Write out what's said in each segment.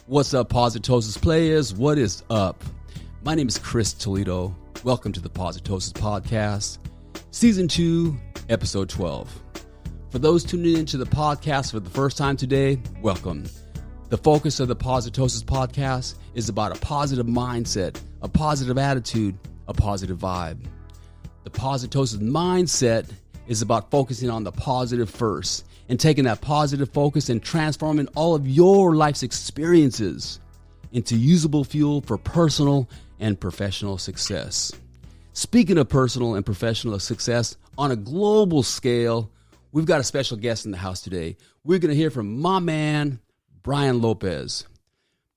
What's up, Positosis players? What is up? My name is Chris Toledo. Welcome to the Positosis Podcast, Season 2, Episode 12. For those tuning into the podcast for the first time today, welcome. The focus of the Positosis Podcast is about a positive mindset, a positive attitude, a positive vibe. The Positosis mindset is about focusing on the positive first and taking that positive focus and transforming all of your life's experiences into usable fuel for personal and professional success. Speaking of personal and professional success on a global scale, we've got a special guest in the house today. We're going to hear from my man, Brian Lopez.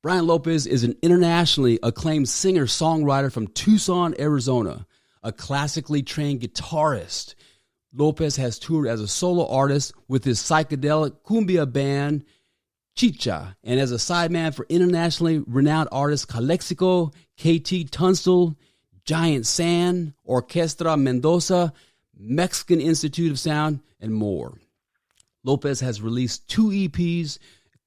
Brian Lopez is an internationally acclaimed singer-songwriter from Tucson, Arizona, a classically trained guitarist. Lopez has toured as a solo artist with his psychedelic cumbia band, Chicha, and as a sideman for internationally renowned artists Calexico, KT Tunstall, Giant Sand, Orquestra Mendoza, Mexican Institute of Sound, and more. Lopez has released 2 EPs,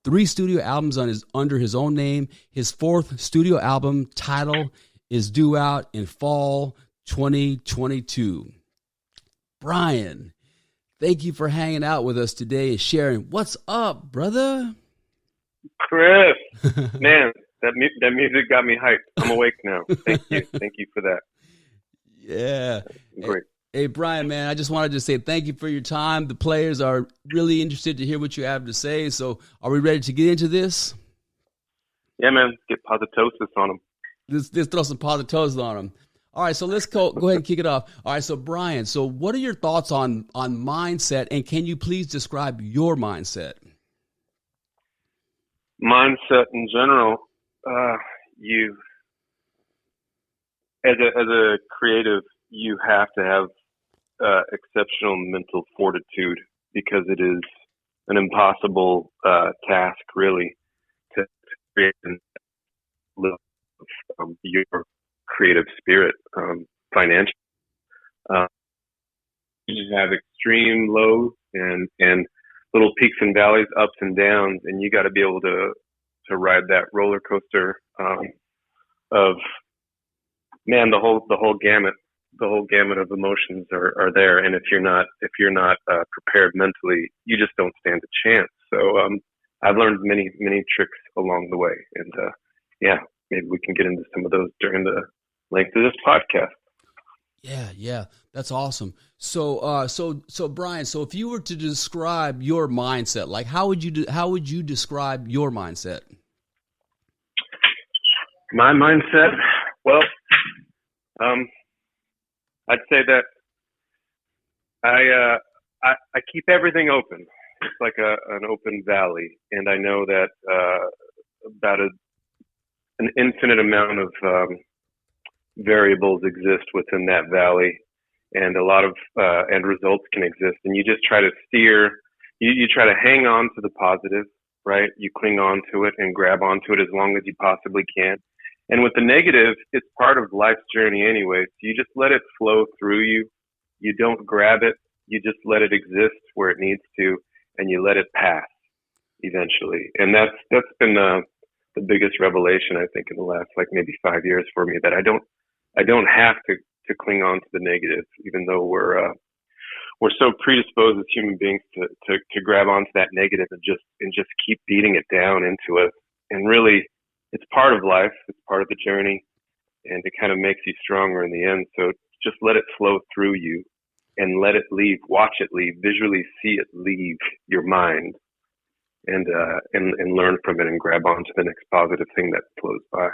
3 studio albums under his own name. His 4th studio album title is due out in fall 2022. Brian, thank you for hanging out with us today and sharing. What's up, brother? Chris, man, that music got me hyped. I'm awake now. Thank you for that. Yeah, great. Hey, Brian, man, I just wanted to say thank you for your time. The players are really interested to hear what you have to say. So, are we ready to get into this? Yeah, man, get positosis on them. Let's throw some positosis on them. All right, so let's go ahead and kick it off. All right, so Brian, so what are your thoughts on mindset, and can you please describe your mindset? Mindset in general, you as a creative, you have to have exceptional mental fortitude because it is an impossible task, really, to create and live your creative spirit financially. You have extreme lows and little peaks and valleys, ups and downs, and you got to be able to ride that roller coaster of, man, the whole gamut of emotions are there, and if you're not prepared mentally, you just don't stand a chance. So I've learned many tricks along the way, and maybe we can get into some of those during the length of this podcast. Yeah, that's awesome. So Brian, so if you were to describe your mindset, like how would you describe your mindset? My mindset, well, I'd say that I keep everything open. It's like an open valley, and I know that about an infinite amount of variables exist within that valley, and a lot of end results can exist, and you just try to steer, you try to hang on to the positive, right? You cling on to it and grab onto it as long as you possibly can. And with the negative, it's part of life's journey anyway, so you just let it flow through you. You don't grab it, you just let it exist where it needs to, and you let it pass eventually. And that's been the biggest revelation, I think, in the last maybe 5 years for me, that I don't have to cling on to the negative, even though we're so predisposed as human beings to grab onto that negative and just keep beating it down into us. And really, it's part of life, it's part of the journey, and it kind of makes you stronger in the end. So just let it flow through you and let it leave, watch it leave, visually see it leave your mind, and learn from it and grab onto the next positive thing that flows by.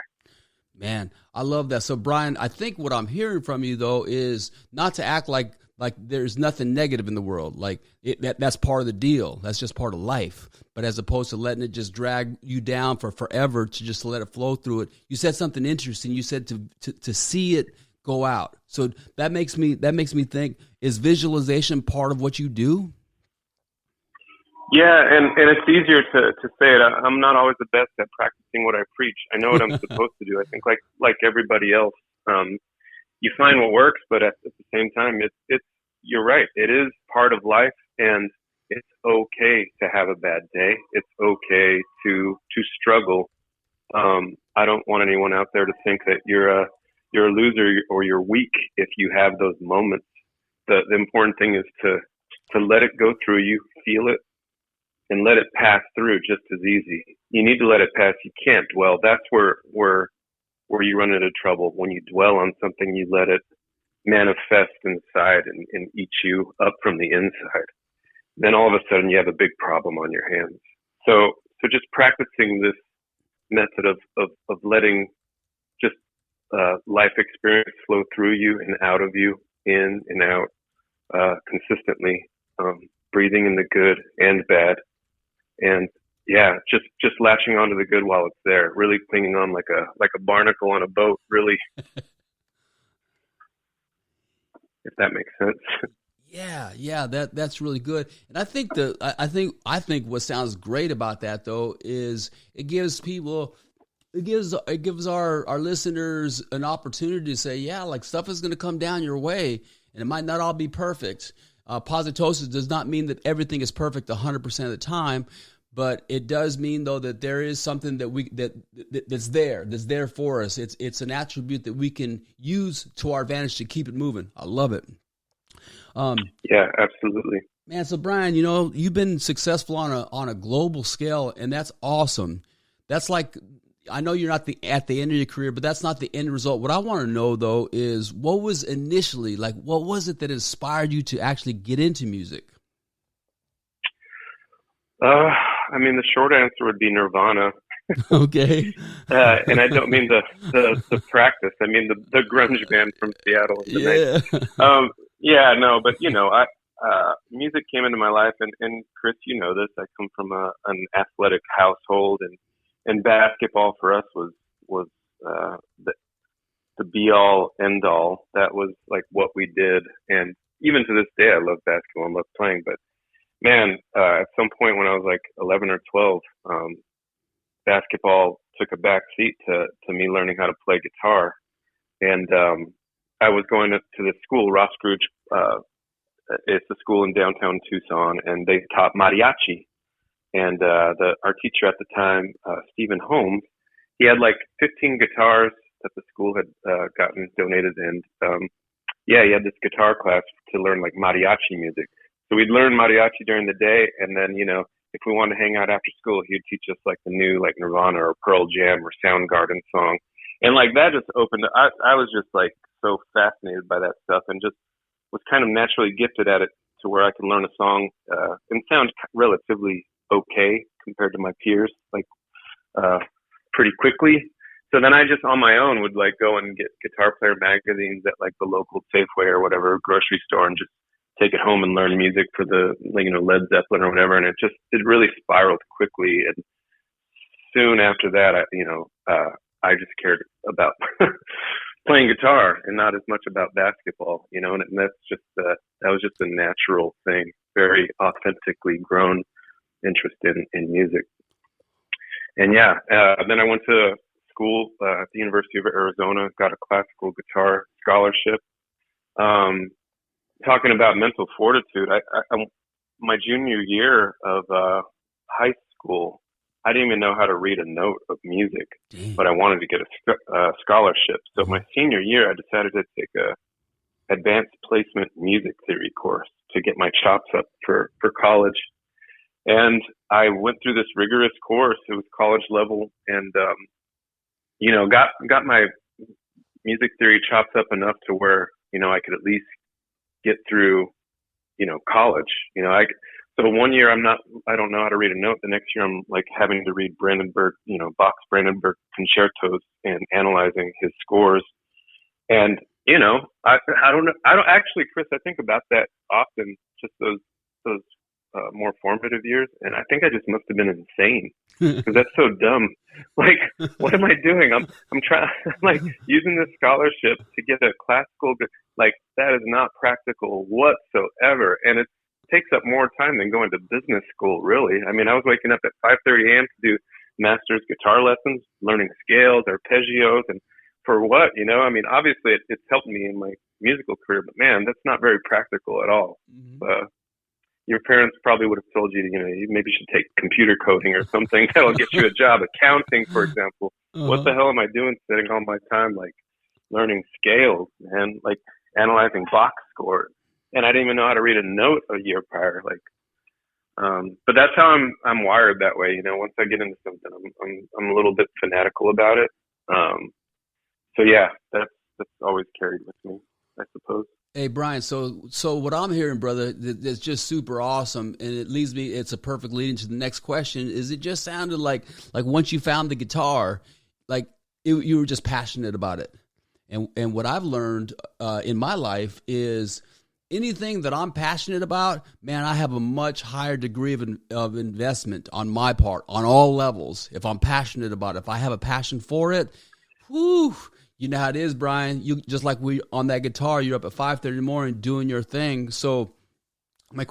Man, I love that. So, Brian, I think what I'm hearing from you, though, is not to act like there's nothing negative in the world. Like that's part of the deal. That's just part of life. But as opposed to letting it just drag you down for forever, to just let it flow through it. You said something interesting. You said to see it go out. So that makes me think, is visualization part of what you do? Yeah, and it's easier to say it. I'm not always the best at practicing what I preach. I know what I'm supposed to do. I think like everybody else, you find what works, but at the same time, it's you're right. It is part of life, and it's okay to have a bad day. It's okay to struggle, I don't want anyone out there to think that you're a loser or you're weak if you have those moments. The important thing is to let it go through you, feel it, and let it pass through just as easy. You need to let it pass. You can't dwell. That's where you run into trouble. When you dwell on something, you let it manifest inside and eat you up from the inside. Then all of a sudden you have a big problem on your hands. So just practicing this method of letting just life experience flow through you and out of you, in and out, consistently, breathing in the good and bad, and just latching onto the good while it's there, really clinging on like a barnacle on a boat, really, if that makes sense. Yeah, that's really good. And I think I think what sounds great about that though is it gives our listeners an opportunity to say, yeah, like stuff is going to come down your way, and it might not all be perfect. Positosis does not mean that everything is perfect 100% of the time, but it does mean though that there is something that's there for us. It's an attribute that we can use to our advantage to keep it moving. I love it. Yeah, absolutely. Man, so Brian, you've been successful on a global scale, and that's awesome. That's like, I know you're not at the end of your career, but that's not the end result. What I want to know though is what was initially, like, what was it that inspired you to actually get into music? I mean, the short answer would be Nirvana. Okay. And I don't mean the practice. I mean the grunge band from Seattle. Yeah. But music came into my life, and Chris, you know this. I come from an athletic household, and basketball for us was the be all end all. That was like what we did, and even to this day, I love basketball and love playing. But man, at some point when I was like 11 or 12, basketball took a back seat to me learning how to play guitar, and I was going to this school, Ross Scrooge. It's a school in downtown Tucson, and they taught mariachi. And our teacher at the time, Stephen Holmes, he had like 15 guitars that the school had gotten donated, and he had this guitar class to learn like mariachi music. So we'd learn mariachi during the day, and then if we wanted to hang out after school, he'd teach us like the new like Nirvana or Pearl Jam or Soundgarden song, and like that just opened. I was just like so fascinated by that stuff, and just was kind of naturally gifted at it to where I can learn a song and sound relatively okay compared to my peers, like pretty quickly. So then I just on my own would like go and get Guitar Player magazines at like the local Safeway or whatever grocery store and just take it home and learn music for the Led Zeppelin or whatever. And it really spiraled quickly. And soon after that, I just cared about playing guitar and not as much about basketball, and that's just that was just a natural thing, very authentically grown interest in music. And then I went to school at the University of Arizona, got a classical guitar scholarship. Talking about mental fortitude, I my junior year of high school, I didn't even know how to read a note of music, but I wanted to get a scholarship. So my senior year, I decided to take a advanced placement music theory course to get my chops up for college. And I went through this rigorous course. It was college level, and got my music theory chops up enough to where I could at least get through college. So one year I don't know how to read a note. The next year I'm like having to read Bach's Brandenburg concertos and analyzing his scores. And I don't know. I don't actually, Chris. I think about that often. Just those more formative years, and I think I just must have been insane because that's so dumb. Like, what am I doing? I'm trying like using this scholarship to get a classical. Like, that is not practical whatsoever, and it takes up more time than going to business school. Really, I mean, I was waking up at 5:30 a.m. to do master's guitar lessons, learning scales, arpeggios, and for what? I mean, obviously it's helped me in my musical career, but man, that's not very practical at all. Mm-hmm. Your parents probably would have told you, you maybe should take computer coding or something that'll get you a job, accounting, for example. what Uh-huh. the hell am I doing spending all my time like learning scales and like analyzing box scores? And I didn't even know how to read a note a year prior. Like, but that's how I'm wired that way. You know, once I get into something, I'm a little bit fanatical about it. So yeah, that's always carried with me, I suppose. Hey Brian, so what I'm hearing, brother, that's just super awesome, and it leads me. It's a perfect lead into the next question. Is it just sounded like once you found the guitar, like you were just passionate about it, and what I've learned in my life is anything that I'm passionate about, man, I have a much higher degree of investment on my part on all levels. If I'm passionate about it, if I have a passion for it, whew. You know how it is, Brian. You just like we on that guitar, you're up at 5:30 in the morning doing your thing. So my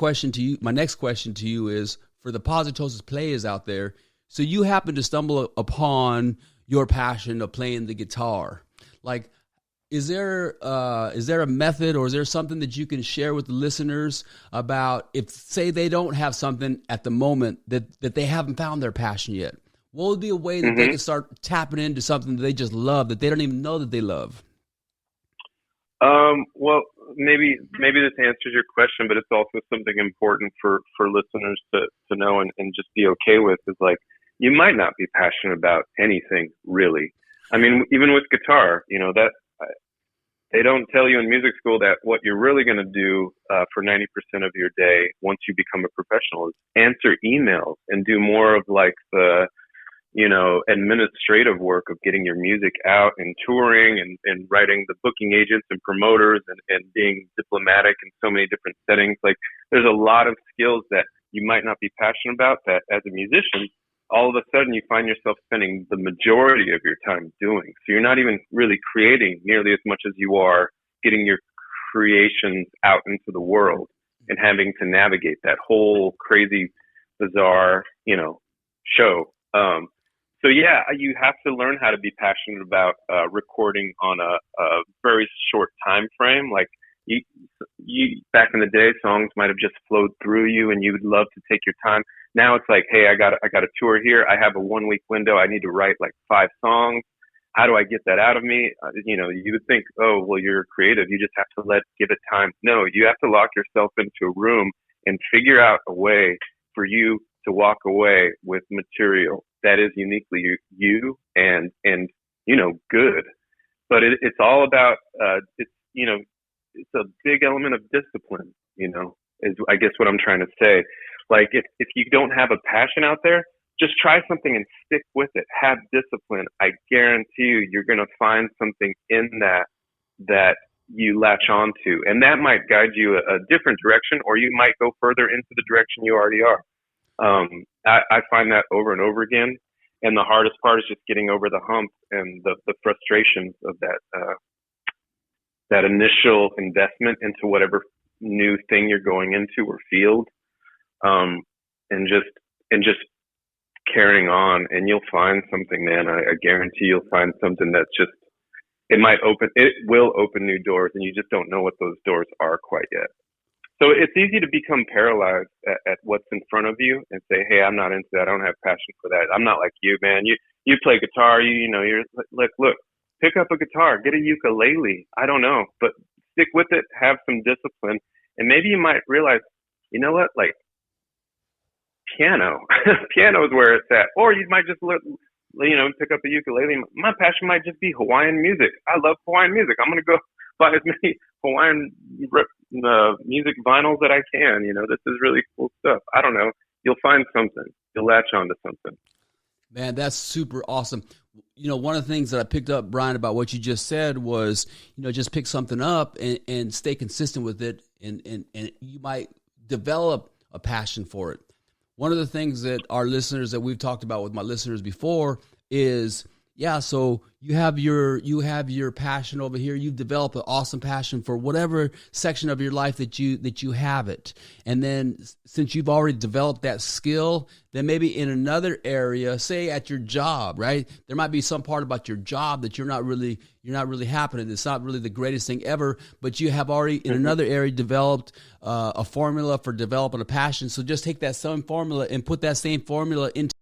next question to you is for the Positosis players out there. So you happen to stumble upon your passion of playing the guitar. Like, is there a method or is there something that you can share with the listeners about if, say, they don't have something at the moment that they haven't found their passion yet? What would be a way that they can start tapping into something that they just love, that they don't even know that they love? Well, maybe this answers your question, but it's also something important for listeners to know and just be okay with is like, you might not be passionate about anything really. I mean, even with guitar, you know, that they don't tell you in music school that what you're really going to do for 90% of your day once you become a professional is answer emails and do more of like the, you know, administrative work of getting your music out and touring and writing the booking agents and promoters and being diplomatic in so many different settings. Like there's a lot of skills that you might not be passionate about that as a musician, all of a sudden you find yourself spending the majority of your time doing. So you're not even really creating nearly as much as you are getting your creations out into the world and having to navigate that whole crazy, bizarre, you know, show. So yeah, you have to learn how to be passionate about recording on a very short time frame. Like you back in the day, songs might have just flowed through you, and you would love to take your time. Now it's like, hey, I got a tour here. I have a 1 week window. I need to write like 5 songs. How do I get that out of me? You know, you would think, oh, well, you're creative. You just have to give it time. No, you have to lock yourself into a room and figure out a way for you to walk away with material that is uniquely you and you know, good. But it's all about it's, you know, it's a big element of discipline, you know, is I guess what I'm trying to say. Like if you don't have a passion out there, just try something and stick with it. Have discipline. I guarantee you're going to find something in that you latch on to, and that might guide you a different direction, or you might go further into the direction you already are. I find that over and over again. And the hardest part is just getting over the hump and the frustrations of that initial investment into whatever new thing you're going into or field. And just carrying on, and you'll find something, man. I guarantee you'll find something that's just, it will open new doors, and you just don't know what those doors are quite yet. So it's easy to become paralyzed at what's in front of you and say, hey, I'm not into that. I don't have passion for that. I'm not like you, man. You play guitar, you know, you're like, look, pick up a guitar, get a ukulele. I don't know, but stick with it, have some discipline. And maybe you might realize, you know what, like piano is where it's at. Or you might just pick up a ukulele. My passion might just be Hawaiian music. I love Hawaiian music. I'm going to go buy as many Hawaiian music vinyls that I can. You know, this is really cool stuff. I don't know. You'll find something. You'll latch onto something. Man, that's super awesome. You know, one of the things that I picked up, Brian, about what you just said was, you know, just pick something up and stay consistent with it, and you might develop a passion for it. One of the things that our listeners, that we've talked about with my listeners before, is, yeah, so you have your passion over here. You've developed an awesome passion for whatever section of your life that you have it. And then since you've already developed that skill, then maybe in another area, say at your job, right? There might be some part about your job that you're not really happy. It's not really the greatest thing ever, but you have already in another area developed a formula for developing a passion. So just take that same formula and put that same formula into